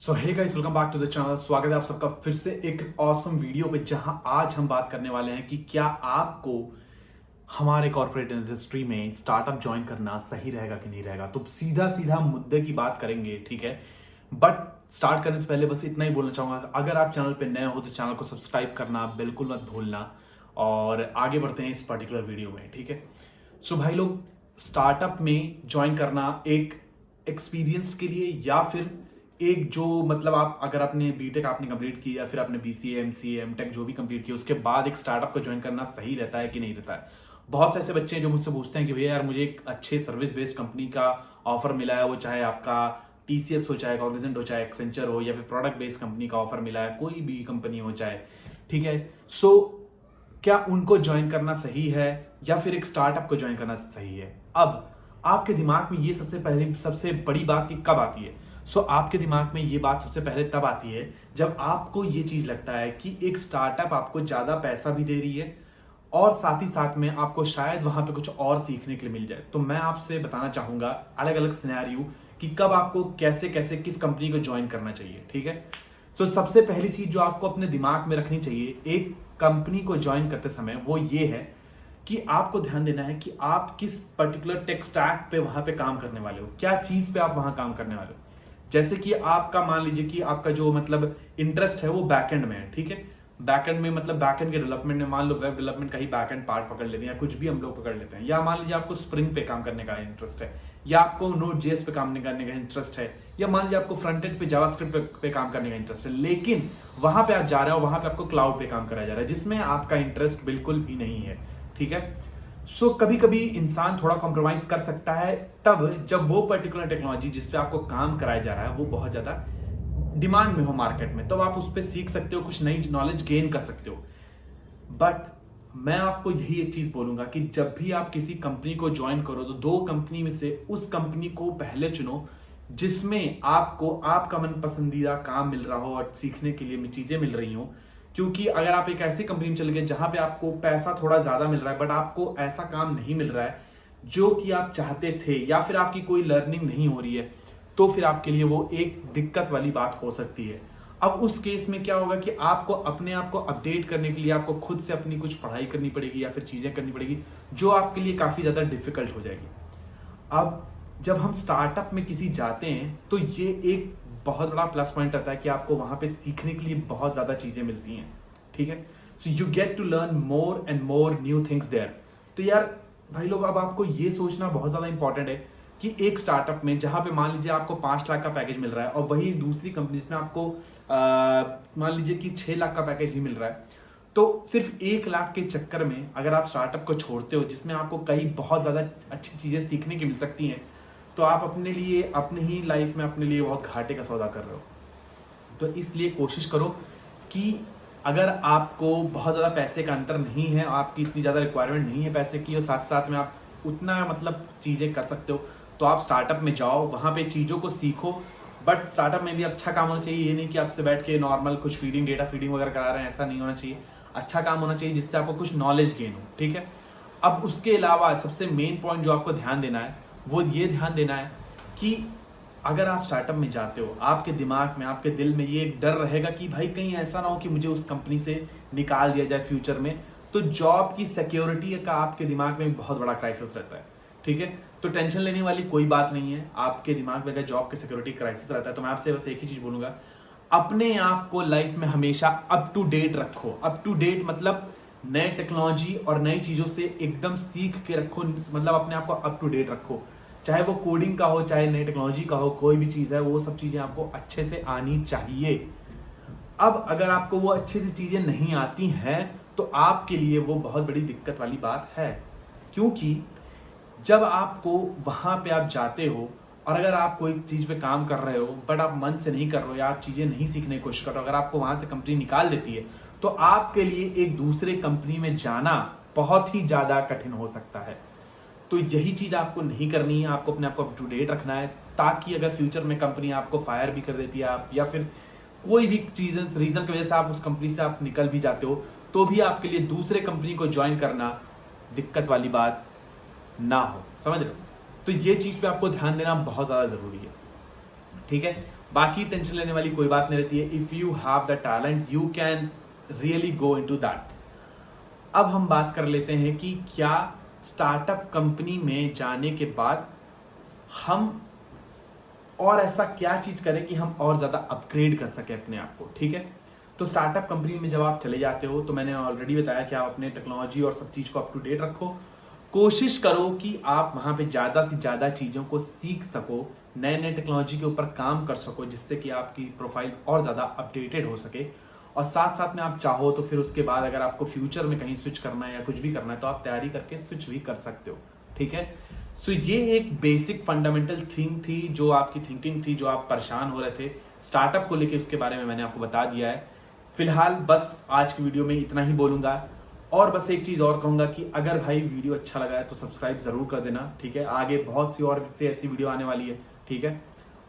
So hey guys, welcome back to the channel. स्वागत है आप सबका फिर से एक ऑसम वीडियो पे, जहां आज हम बात करने वाले हैं कि क्या आपको हमारे कॉर्पोरेट इंडस्ट्री में स्टार्टअप ज्वाइन करना सही रहेगा कि नहीं रहेगा। तो सीधा सीधा मुद्दे की बात करेंगे, ठीक है। बट स्टार्ट करने से पहले बस इतना ही बोलना चाहूंगा, अगर आप चैनल पे नए हो तो चैनल को सब्सक्राइब करना बिल्कुल मत भूलना। और आगे बढ़ते हैं इस पर्टिकुलर वीडियो में, ठीक है। सो भाई लोग, स्टार्टअप में ज्वाइन करना एक एक्सपीरियंस के लिए, या फिर एक जो मतलब आप अगर आपने बीटेक आपने कंप्लीट की या फिर आपने बीसीए एमसीए एमटेक जो भी कंप्लीट किया, उसके बाद एक स्टार्टअप को ज्वाइन करना सही रहता है कि नहीं रहता है। बहुत से ऐसे बच्चे हैं जो मुझसे पूछते हैं कि भैया यार, मुझे एक अच्छे सर्विस बेस्ड कंपनी का ऑफर मिला है, वो चाहे आपका टीसीएस हो, चाहे कॉग्निजेंट हो, चाहे एक्सेंचर हो, या फिर प्रोडक्ट बेस्ड कंपनी का ऑफर मिला है, कोई भी कंपनी हो चाहे, ठीक है। सो क्या उनको ज्वाइन करना सही है या फिर एक स्टार्टअप को ज्वाइन करना सही है। अब आपके दिमाग में ये सबसे बड़ी बात की कब आती है। आपके दिमाग में ये बात सबसे पहले तब आती है जब आपको ये चीज लगता है कि एक स्टार्टअप आपको ज्यादा पैसा भी दे रही है और साथ ही साथ में आपको शायद वहां पे कुछ और सीखने के लिए मिल जाए। तो मैं आपसे बताना चाहूंगा अलग अलग सिनेरियो कि कब आपको कैसे कैसे किस कंपनी को ज्वाइन करना चाहिए, ठीक है। सबसे पहली चीज जो आपको अपने दिमाग में रखनी चाहिए एक कंपनी को ज्वाइन करते समय, वो ये है कि आपको ध्यान देना है कि आप किस पर्टिकुलर टेक स्टैक पे वहां पे काम करने वाले हो, क्या चीज पे आप वहां काम करने वाले हो। जैसे कि आपका मान लीजिए कि आपका जो मतलब इंटरेस्ट है वो बैकएंड में है, ठीक है। बैकएंड में मतलब बैकएंड के डेवलपमेंट में, मान लो वेब डेवलपमेंट का ही बैकएंड पार्ट पकड़ लेते हैं, या कुछ भी हम लोग पकड़ लेते हैं, या मान लीजिए आपको स्प्रिंग पे काम करने का इंटरेस्ट है, या आपको नोड जेएस पे काम करने का इंटरेस्ट है, या मान लीजिए आपको फ्रंट एंड पे जावास्क्रिप्ट पे काम करने का इंटरेस्ट है, लेकिन वहां पे आप जा रहे हो, वहां पे आपको क्लाउड पे काम कराया जा रहा है जिसमें आपका इंटरेस्ट बिल्कुल भी नहीं है, ठीक है। कभी कभी इंसान थोड़ा कॉम्प्रोमाइज कर सकता है तब जब वो पर्टिकुलर टेक्नोलॉजी जिस पे आपको काम कराया जा रहा है वो बहुत ज्यादा डिमांड में हो मार्केट में, तो आप उस पर सीख सकते हो, कुछ नई नॉलेज गेन कर सकते हो। बट मैं आपको यही एक चीज बोलूंगा कि जब भी आप किसी कंपनी को ज्वाइन करो तो दो कंपनी में से उस कंपनी को पहले चुनो जिसमें आपको आपका मन पसंदीदा काम मिल रहा हो और सीखने के लिए चीजें मिल रही हो। क्योंकि अगर आप एक ऐसी कंपनी में चले गए जहां पे आपको पैसा थोड़ा ज्यादा मिल रहा है बट आपको ऐसा काम नहीं मिल रहा है जो कि आप चाहते थे, या फिर आपकी कोई लर्निंग नहीं हो रही है, तो फिर आपके लिए वो एक दिक्कत वाली बात हो सकती है। अब उस केस में क्या होगा कि आपको अपने आप को अपडेट करने के लिए आपको खुद से अपनी कुछ पढ़ाई करनी पड़ेगी या फिर चीजें करनी पड़ेगी जो आपके लिए काफी ज्यादा डिफिकल्ट हो जाएगी। अब जब हम स्टार्टअप में किसी जाते हैं तो ये एक बहुत बड़ा प्लस पॉइंट रहता है कि आपको वहां पे सीखने के लिए बहुत ज्यादा चीजें मिलती हैं, ठीक है। You get to learn more and more new things there. तो यार भाई लोग, अब आपको ये सोचना बहुत ज्यादा इंपॉर्टेंट है कि एक स्टार्टअप में जहां पे मान लीजिए आपको 5 लाख का पैकेज मिल रहा है और वही दूसरी कंपनीज में आपको मान लीजिए कि 6 लाख का पैकेज ही मिल रहा है, तो सिर्फ 1 लाख के चक्कर में अगर आप स्टार्टअप को छोड़ते हो जिसमें आपको कई बहुत ज्यादा अच्छी चीजें सीखने की मिल सकती हैं, तो आप अपने लिए अपनी ही लाइफ में अपने लिए बहुत घाटे का सौदा कर रहे हो। तो इसलिए कोशिश करो कि अगर आपको बहुत ज़्यादा पैसे का अंतर नहीं है, आपकी इतनी ज़्यादा रिक्वायरमेंट नहीं है पैसे की, और साथ साथ में आप उतना मतलब चीज़ें कर सकते हो, तो आप स्टार्टअप में जाओ, वहाँ पे चीज़ों को सीखो। बट स्टार्टअप में भी अच्छा काम होना चाहिए, ये नहीं कि आपसे बैठ के नॉर्मल कुछ फीडिंग डेटा फीडिंग वगैरह करा रहे हैं, ऐसा नहीं होना चाहिए। अच्छा काम होना चाहिए जिससे आपको कुछ नॉलेज गेन हो, ठीक है। अब उसके अलावा सबसे मेन पॉइंट जो आपको ध्यान देना है वो ये ध्यान देना है कि अगर आप स्टार्टअप में जाते हो, आपके दिमाग में आपके दिल में ये एक डर रहेगा कि भाई कहीं ऐसा ना हो कि मुझे उस कंपनी से निकाल दिया जाए फ्यूचर में। तो जॉब की सिक्योरिटी का आपके दिमाग में बहुत बड़ा क्राइसिस रहता है, ठीक है। तो टेंशन लेने वाली कोई बात नहीं है। आपके दिमाग में अगर जॉब की सिक्योरिटी क्राइसिस रहता है तो मैं आपसे बस एक ही चीज बोलूंगा, अपने आप को लाइफ में हमेशा अप टू डेट रखो। अप टू डेट मतलब नए टेक्नोलॉजी और नई चीजों से एकदम सीख के रखो, मतलब अपने आप को अप टू डेट रखो। चाहे वो कोडिंग का हो, चाहे नई टेक्नोलॉजी का हो, कोई भी चीज है, वो सब चीजें आपको अच्छे से आनी चाहिए। अब अगर आपको वो अच्छे से चीजें नहीं आती हैं तो आपके लिए वो बहुत बड़ी दिक्कत वाली बात है। क्योंकि जब आपको वहां पे आप जाते हो और अगर आप कोई चीज पे काम कर रहे हो बट आप मन से नहीं कर रहे हो या आप चीजें नहीं सीखने की कोशिश कर रहे हो, अगर आपको वहां से कंपनी निकाल देती है तो आपके लिए एक दूसरे कंपनी में जाना बहुत ही ज्यादा कठिन हो सकता है। तो यही चीज आपको नहीं करनी है, आपको अपने आप को अप टू डेट रखना है, ताकि अगर फ्यूचर में कंपनी आपको फायर भी कर देती है आप, या फिर कोई भी चीज रीजन की वजह से आप उस कंपनी से आप निकल भी जाते हो, तो भी आपके लिए दूसरे कंपनी को ज्वाइन करना दिक्कत वाली बात ना हो, समझ रहे हो। तो ये चीज पे आपको ध्यान देना बहुत ज्यादा जरूरी है, ठीक है। बाकी टेंशन लेने वाली कोई बात नहीं रहती है। If you have the talent you can really go into that. अब हम बात कर लेते हैं कि क्या स्टार्टअप कंपनी में जाने के बाद हम और ऐसा क्या चीज करें कि हम और ज्यादा अपग्रेड कर सके अपने आप को। ठीक है, तो स्टार्टअप कंपनी में जब आप चले जाते हो तो मैंने ऑलरेडी बताया कि आप अपने टेक्नोलॉजी और सब चीज को अप टू डेट रखो। कोशिश करो कि आप वहां पे ज्यादा से ज्यादा चीजों को सीख सको, नए नए टेक्नोलॉजी के ऊपर काम कर सको, जिससे कि आपकी प्रोफाइल और ज्यादा अपडेटेड हो सके। और साथ साथ में आप चाहो तो फिर उसके बाद अगर आपको फ्यूचर में कहीं स्विच करना है या कुछ भी करना है तो आप तैयारी करके स्विच भी कर सकते हो। ठीक है, सो ये एक बेसिक फंडामेंटल थिंग थी, जो आपकी थिंकिंग थी, जो आप परेशान हो रहे थे स्टार्टअप को लेके, उसके बारे में मैंने आपको बता दिया है। फिलहाल बस आज की वीडियो में इतना ही बोलूंगा। और बस एक चीज और कहूंगा कि अगर भाई वीडियो अच्छा लगा है तो सब्सक्राइब जरूर कर देना। ठीक है, आगे बहुत सी और से ऐसी वीडियो आने वाली है। ठीक है,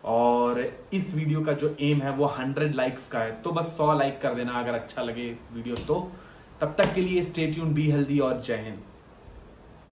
और इस वीडियो का जो एम है वो 100 लाइक्स का है, तो बस 100 लाइक कर देना अगर अच्छा लगे वीडियो तो। तब तक के लिए स्टे ट्यून्ड, बी हेल्दी और जय हिंद।